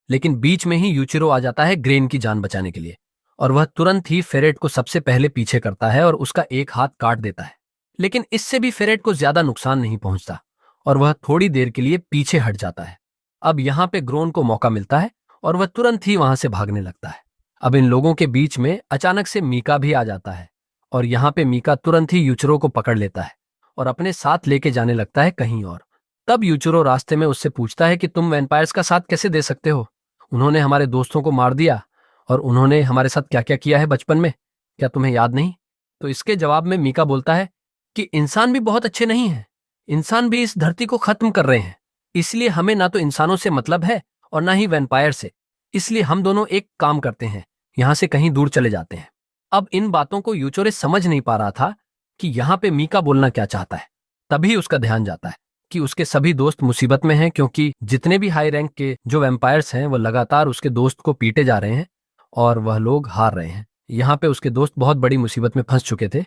लेकिन बीच में ही यूचिरो आ जाता है ग्रेन की जान बचाने के लिए, और वह तुरंत ही फेरेट को सबसे पहले पीछे करता है और उसका एक हाथ काट देता है। लेकिन इससे भी फेरेट को ज्यादा नुकसान नहीं पहुंचता और वह थोड़ी देर के लिए पीछे हट जाता है। अब यहाँ पे ग्रोन को मौका मिलता है और वह तुरंत ही वहां से भागने लगता है। अब इन लोगों के बीच में अचानक से मीका भी आ जाता है और यहाँ पे मीका तुरंत ही यूचिरो को पकड़ लेता है और अपने साथ लेके जाने लगता है कहीं और। तब यूचिरो रास्ते में उससे पूछता है कि तुम वैम्पायर्स का साथ कैसे दे सकते हो? उन्होंने हमारे दोस्तों को मार दिया और उन्होंने हमारे साथ क्या क्या किया है बचपन में, क्या तुम्हें याद नहीं? तो इसके जवाब में मीका बोलता है कि इंसान भी बहुत अच्छे नहीं हैं, इंसान भी इस धरती को खत्म कर रहे हैं, इसलिए हमें ना तो इंसानों से मतलब है और ना ही वैम्पायर से, इसलिए हम दोनों एक काम करते हैं, यहाँ से कहीं दूर चले जाते हैं। अब इन बातों को यूचोरे समझ नहीं पा रहा था कि यहाँ पे मीका बोलना क्या चाहता है। तभी उसका ध्यान जाता है कि उसके सभी दोस्त मुसीबत में हैं, क्योंकि जितने भी हाई रैंक के जो वैम्पायर्स हैं वो लगातार उसके दोस्त को पीटे जा रहे हैं और वह लोग हार रहे हैं। यहाँ पे उसके दोस्त बहुत बड़ी मुसीबत में फंस चुके थे।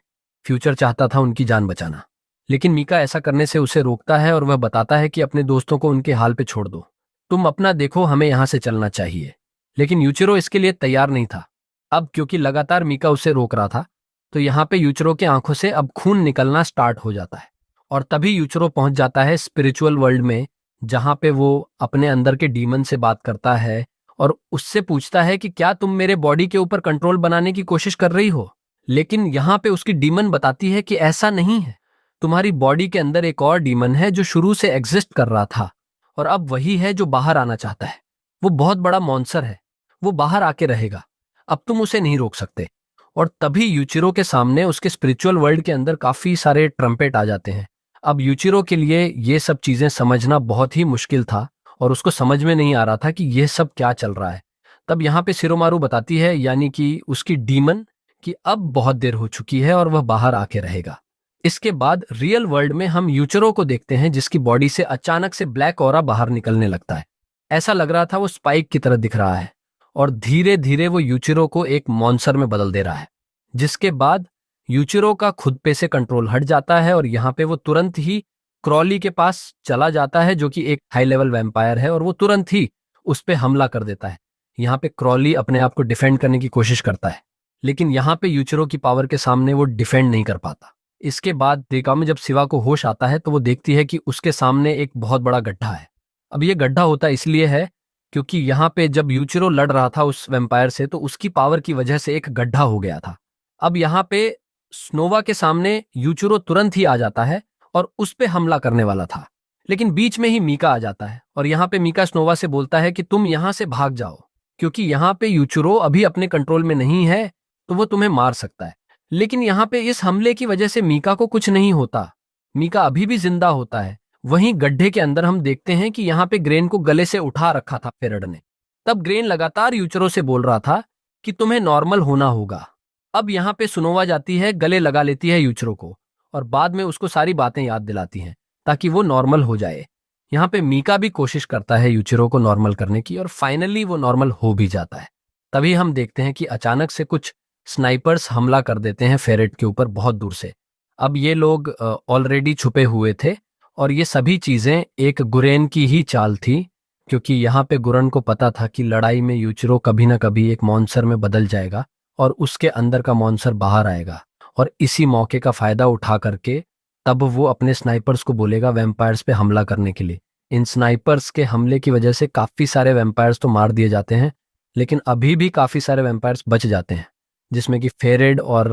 फ्यूचर चाहता था उनकी जान बचाना, लेकिन मीका ऐसा करने से उसे रोकता है और वह बताता है कि अपने दोस्तों को उनके हाल पे छोड़ दो, तुम अपना देखो, हमें यहाँ से चलना चाहिए। लेकिन यूचिरो इसके लिए तैयार नहीं था। अब क्योंकि लगातार मीका उसे रोक रहा था, तो यहाँ पे यूचिरो की आंखों से अब खून निकलना स्टार्ट हो जाता है और तभी यूचिरो पहुंच जाता है स्पिरिचुअल वर्ल्ड में, जहां पे वो अपने अंदर के डीमन से बात करता है और उससे पूछता है कि क्या तुम मेरे बॉडी के ऊपर कंट्रोल बनाने की कोशिश कर रही हो? लेकिन यहाँ पे उसकी डीमन बताती है कि ऐसा नहीं है, तुम्हारी बॉडी के अंदर एक और डीमन है जो शुरू से एग्जिस्ट कर रहा था और अब वही है जो बाहर आना चाहता है। वो बहुत बड़ा मॉन्स्टर है, वो बाहर आके रहेगा, अब तुम उसे नहीं रोक सकते। और तभी यूचिरो के सामने उसके स्पिरिचुअल वर्ल्ड के अंदर काफी सारे ट्रम्पेट आ जाते हैं। अब यूचिरो के लिए ये सब चीजें समझना बहुत ही मुश्किल था और उसको समझ में नहीं आ रहा था कि यह सब क्या चल रहा है। तब यहाँ पे शिरोमारू बताती है, यानी कि उसकी डीमन, कि अब बहुत देर हो चुकी है और वह बाहर आके रहेगा। इसके बाद रियल वर्ल्ड में हम यूचिरो को देखते हैं, जिसकी बॉडी से अचानक से ब्लैक ऑरा बाहर निकलने लगता है। ऐसा लग रहा था वो स्पाइक की तरह दिख रहा है और धीरे धीरे वो यूचिरो को एक मॉन्स्टर में बदल दे रहा है, जिसके बाद यूचिरो का खुद पे से कंट्रोल हट जाता है और यहाँ पे वो तुरंत ही क्रॉली के पास चला जाता है, जो कि एक हाई लेवल वैम्पायर है, और वो तुरंत ही उस पे हमला कर देता है। यहाँ पे क्रॉली अपने आप को डिफेंड करने की कोशिश करता है, लेकिन यहाँ पे यूचिरो की पावर के सामने वो डिफेंड नहीं कर पाता। इसके बाद देखा में जब शिवा को होश आता है तो वो देखती है कि उसके सामने एक बहुत बड़ा गड्ढा है। अब ये गड्ढा होता इसलिए है क्योंकि यहाँ पे जब यूचिरो लड़ रहा था उस वैम्पायर से, तो उसकी पावर की वजह से एक गड्ढा हो गया था। अब यहाँ पे स्नोवा के सामने यूचिरो तुरंत ही आ जाता है और उस पे हमला करने वाला था, लेकिन बीच में ही मीका आ जाता है और यहाँ पे मीका स्नोवा से बोलता है कि तुम यहाँ से भाग जाओ, क्योंकि यहाँ पे यूचिरो अभी अपने कंट्रोल में नहीं है, तो वो तुम्हें मार सकता है। लेकिन यहाँ पे इस हमले की वजह से मीका को कुछ नहीं होता, मीका अभी भी जिंदा होता है। वहीं गड्ढे के अंदर हम देखते हैं कि यहाँ पे ग्रेन को गले से उठा रखा था फेरड ने। तब ग्रेन लगातार यूचिरो से बोल रहा था कि तुम्हें नॉर्मल होना होगा। अब यहाँ पे सुनोवा जाती है, गले लगा लेती है यूचिरो को और बाद में उसको सारी बातें याद दिलाती हैं ताकि वो नॉर्मल हो जाए। यहाँ पे मीका भी कोशिश करता है यूचिरो को नॉर्मल करने की और फाइनली वो नॉर्मल हो भी जाता है। तभी हम देखते हैं कि अचानक से कुछ स्नाइपर्स हमला कर देते हैं फेरेट के ऊपर बहुत दूर से। अब ये लोग ऑलरेडी छुपे हुए थे और ये सभी चीजें एक गुरेन की ही चाल थी, क्योंकि यहाँ पे गुरन को पता था कि लड़ाई में यूचिरो कभी ना कभी एक मॉन्स्टर में बदल जाएगा और उसके अंदर का मॉन्स्टर बाहर आएगा, और इसी मौके का फायदा उठा करके तब वो अपने स्नाइपर्स को बोलेगा वैम्पायर्स पे हमला करने के लिए। इन स्नाइपर्स के हमले की वजह से काफी सारे वैम्पायर्स तो मार दिए जाते हैं, लेकिन अभी भी काफी सारे वैम्पायर्स बच जाते हैं, जिसमें कि फेरेड और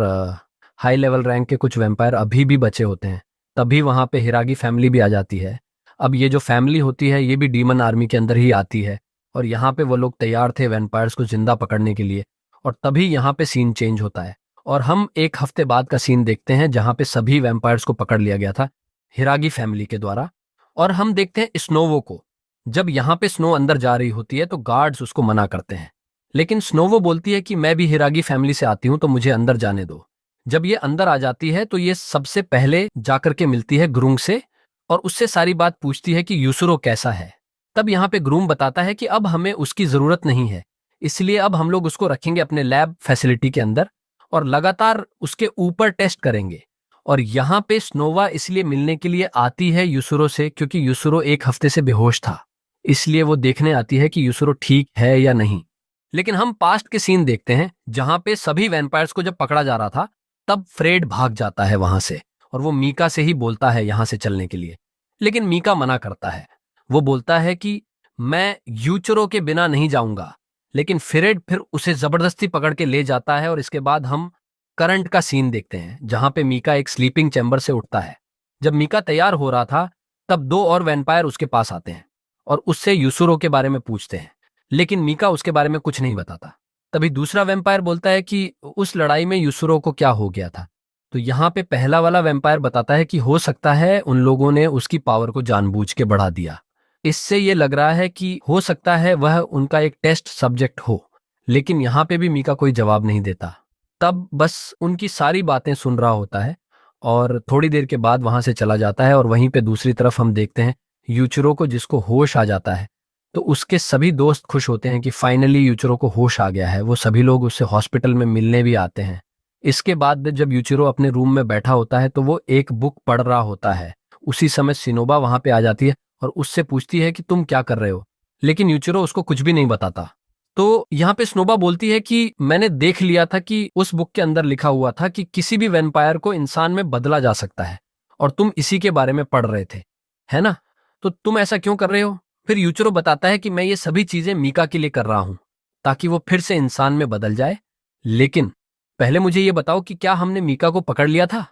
हाई लेवल रैंक के कुछ वैम्पायर अभी भी बचे होते हैं। तभी वहां पे हिरागी फैमिली भी आ जाती है। अब ये जो फैमिली होती है ये भी डीमन आर्मी के अंदर ही आती है और यहाँ पे वो लोग तैयार थे वैम्पायर्स को जिंदा पकड़ने के लिए। और तभी यहाँ पे सीन चेंज होता है और हम एक हफ्ते बाद का सीन देखते हैं जहाँ पे सभी वैम्पायर्स को पकड़ लिया गया था हिरागी फैमिली के द्वारा। और हम देखते हैं स्नोवो को। जब यहाँ पे स्नो अंदर जा रही होती है तो गार्ड्स उसको मना करते हैं, लेकिन स्नोवो बोलती है कि मैं भी हिरागी फैमिली से आती हूँ तो मुझे अंदर जाने दो। जब ये अंदर आ जाती है तो ये सबसे पहले जाकर के मिलती है ग्रूंग से और उससे सारी बात पूछती है कि यूसुरो कैसा है। तब यहाँ पे ग्रूम बताता है कि अब हमें उसकी जरूरत नहीं है, इसलिए अब हम लोग उसको रखेंगे अपने लैब फैसिलिटी के अंदर और लगातार उसके ऊपर टेस्ट करेंगे। और यहाँ पे स्नोवा इसलिए मिलने के लिए आती है यूसुरो से क्योंकि यूसुरो एक हफ्ते से बेहोश था, इसलिए वो देखने आती है कि यूसुरो ठीक है या नहीं। लेकिन हम पास्ट के सीन देखते हैं जहां पे सभी वैम्पायर्स को जब पकड़ा जा रहा था, तब फ्रेड भाग जाता है वहां से और वो मीका से ही बोलता है यहां से चलने के लिए। लेकिन मीका मना करता है। वो बोलता है कि मैं यूचरो के बिना नहीं जाऊंगा। लेकिन फ्रेड फिर उसे जबरदस्ती पकड़ के ले जाता है और इसके बाद हम करंट का सीन देखते हैं जहां पे मीका एक स्लीपिंग चैम्बर से उठता है। जब मीका तैयार हो रहा था, तब दो और वैम्पायर उसके पास आते हैं और उससे यूसुरो के बारे में पूछते हैं। लेकिन मीका उसके बारे में कुछ नहीं बताता। तभी दूसरा वैम्पायर बोलता है कि उस लड़ाई में यूसुरो को क्या हो गया था। तो यहाँ पे पहला वाला वैम्पायर बताता है कि हो सकता है उन लोगों ने उसकी पावर को जानबूझ के बढ़ा दिया। इससे ये लग रहा है कि हो सकता है वह उनका एक टेस्ट सब्जेक्ट हो। लेकिन यहाँ पे भी मीका कोई जवाब नहीं देता। तब बस उनकी सारी बातें सुन रहा होता है और थोड़ी देर के बाद वहां से चला जाता है। और वहीं पे दूसरी तरफ हम देखते हैं यूचुरो को, जिसको होश आ जाता है। तो उसके सभी दोस्त खुश होते हैं कि फाइनली यूचुरो को होश आ गया है। वो सभी लोग उससे हॉस्पिटल में मिलने भी आते हैं। इसके बाद जब यूचुरो अपने रूम में बैठा होता है तो वो एक बुक पढ़ रहा होता है। उसी समय सिनोबा वहां पे आ जाती है और उससे पूछती है कि तुम क्या कर रहे हो। लेकिन यूचुरो उसको कुछ भी नहीं बताता। तो यहाँ पे स्नोबा बोलती है कि मैंने देख लिया था कि उस बुक के अंदर लिखा हुआ था कि किसी भी वैम्पायर को इंसान में बदला जा सकता है और तुम इसी के बारे में पढ़ रहे थे, है ना? तो तुम ऐसा क्यों कर रहे हो? फिर यूचुरो बताता है कि मैं ये सभी चीजें मीका के लिए कर रहा हूं ताकि वो फिर से इंसान में बदल जाए। लेकिन पहले मुझे ये बताओ कि क्या हमने मीका को पकड़ लिया था?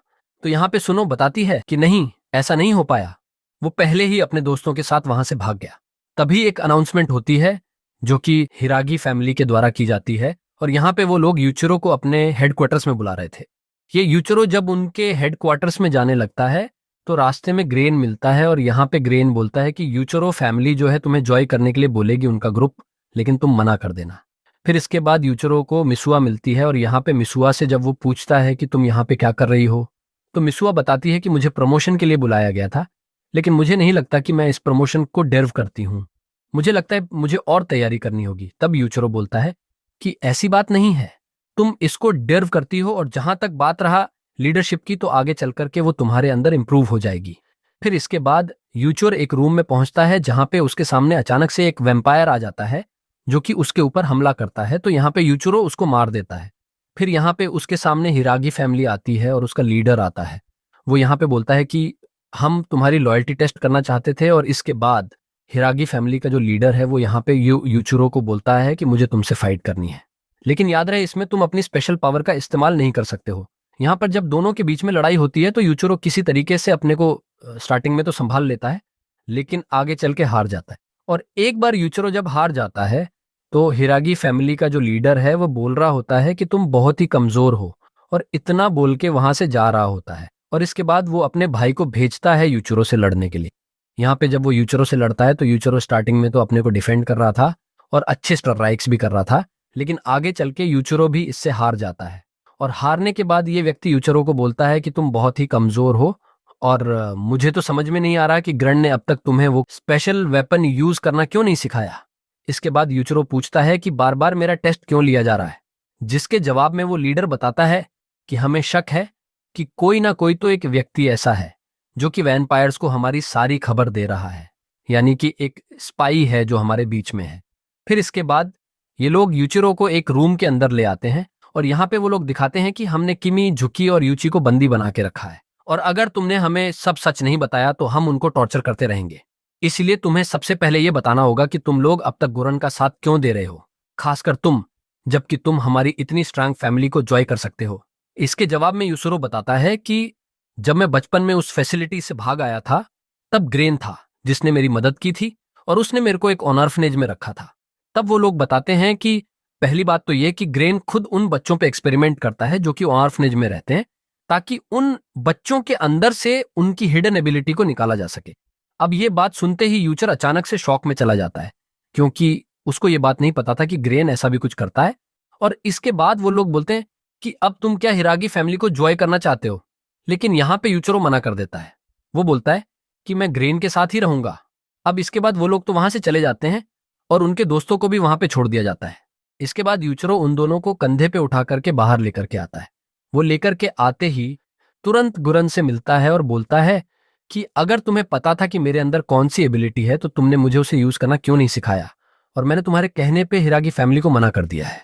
तो यहाँ पे सुनो बताती है कि नहीं, ऐसा नहीं हो पाया। वो पहले ही अपने दोस्तों के साथ वहां से भाग गया। तभी एक अनाउंसमेंट होती है जो कि हिरागी फैमिली के द्वारा की जाती है और यहाँ पे वो लोग यूचुरो को अपने हेडक्वार्टर्स में बुला रहे थे। ये यूचुरो जब उनके हेडक्वार्टर्स में जाने लगता है तो रास्ते में ग्रेन मिलता है और यहाँ पे ग्रेन बोलता है कि यूचुरो फैमिली जो है तुम्हें जॉइन करने के लिए बोलेगी, उनका ग्रुप, लेकिन तुम मना कर देना। फिर इसके बाद यूचुरो को मिसुआ मिलती है और यहाँ पे मिसुआ से जब वो पूछता है कि तुम यहाँ पे क्या कर रही हो, तो मिसुआ बताती है कि मुझे प्रमोशन के लिए बुलाया गया था, लेकिन मुझे नहीं लगता कि मैं इस प्रमोशन को डिजर्व करती हूँ। मुझे लगता है मुझे और तैयारी करनी होगी। तब यूचुरो बोलता है कि ऐसी बात नहीं है, तुम इसको डिजर्व करती हो और जहां तक बात रहा लीडरशिप की, तो आगे चल करके वो तुम्हारे अंदर इंप्रूव हो जाएगी। फिर इसके बाद यूचुर एक रूम में पहुंचता है जहां पे उसके सामने अचानक से एक वैम्पायर आ जाता है जो कि उसके ऊपर हमला करता है। तो यहाँ पे यूचुरो उसको मार देता है। फिर यहाँ पे उसके सामने हिरागी फैमिली आती है और उसका लीडर आता है। वो यहाँ पे बोलता है कि हम तुम्हारी लॉयल्टी टेस्ट करना चाहते थे। और इसके बाद हिरागी फैमिली का जो लीडर है वो यहाँ पे यूचुरो को बोलता है कि मुझे तुमसे फाइट करनी है, लेकिन याद रहे इसमें तुम अपनी स्पेशल पावर का इस्तेमाल नहीं कर सकते हो। यहाँ पर जब दोनों के बीच में लड़ाई होती है तो यूचुरो किसी तरीके से अपने को स्टार्टिंग में तो संभाल लेता है, लेकिन आगे चल के हार जाता है। और एक बार यूचुरो जब हार जाता है तो हिरागी फैमिली का जो लीडर है वो बोल रहा होता है कि तुम बहुत ही कमजोर हो, और इतना बोल के वहां से जा रहा होता है। और इसके बाद वो अपने भाई को भेजता है यूचुरो से लड़ने के लिए। यहाँ पे जब वो यूचुरो से लड़ता है तो यूचुरो स्टार्टिंग में तो अपने को डिफेंड कर रहा था और अच्छे स्ट्राइक्स भी कर रहा था, लेकिन आगे चल के यूचुरो भी इससे हार जाता है। और हारने के बाद ये व्यक्ति यूचुरो को बोलता है कि तुम बहुत ही कमजोर हो और मुझे तो समझ में नहीं आ रहा कि ग्रैंड ने अब तक तुम्हें वो स्पेशल वेपन यूज करना क्यों नहीं सिखाया। इसके बाद यूचुरो पूछता है कि बार बार मेरा टेस्ट क्यों लिया जा रहा है, जिसके जवाब में वो लीडर बताता है कि हमें शक है कि कोई ना कोई तो एक व्यक्ति ऐसा है जो कि वैम्पायर्स को हमारी सारी खबर दे रहा है, यानी कि एक स्पाई है जो हमारे बीच में है। फिर इसके बाद ये लोग यूचिरो को एक रूम के अंदर ले आते हैं और यहाँ पे वो लोग दिखाते हैं कि हमने किमी, झुकी और यूची को बंदी बना के रखा है, और अगर तुमने हमें सब सच नहीं बताया तो हम उनको टॉर्चर करते रहेंगे। इसलिए तुम्हें सबसे पहले ये बताना होगा कि तुम लोग अब तक गुरन का साथ क्यों दे रहे हो, खासकर तुम, जबकि तुम हमारी इतनी स्ट्रांग फैमिली को जॉय कर सकते हो। इसके जवाब में यूसुरो बताता है कि जब मैं बचपन में उस फैसिलिटी से भाग आया था तब ग्रेन था जिसने मेरी मदद की थी और उसने मेरे को एक ऑर्फनेज में रखा था। तब वो लोग बताते हैं कि पहली बात तो ये कि ग्रेन खुद उन बच्चों पे एक्सपेरिमेंट करता है जो कि ऑर्फनेज में रहते हैं, ताकि उन बच्चों के अंदर से उनकी हिडन एबिलिटी को निकाला जा सके। अब ये बात सुनते ही यूचर अचानक से शॉक में चला जाता है, क्योंकि उसको ये बात नहीं पता था कि ग्रेन ऐसा भी कुछ करता है। और इसके बाद वो लोग बोलते हैं कि अब तुम क्या हिरागी फैमिली को जॉय करना चाहते हो, लेकिन यहाँ पे यूचरो मना कर देता है। वो बोलता है कि मैं ग्रेन के साथ ही रहूंगा। अब इसके बाद वो लोग तो वहां से चले जाते हैं और उनके दोस्तों को भी वहां पे छोड़ दिया जाता है। इसके बाद यूचरो उन दोनों को कंधे पे उठा करके बाहर लेकर के आता है। वो लेकर के आते ही तुरंत गुरन से मिलता है और बोलता है कि अगर तुम्हें पता था कि मेरे अंदर कौन सी एबिलिटी है तो तुमने मुझे उसे यूज करना क्यों नहीं सिखाया, और मैंने तुम्हारे कहने पे हिरागी फैमिली को मना कर दिया है।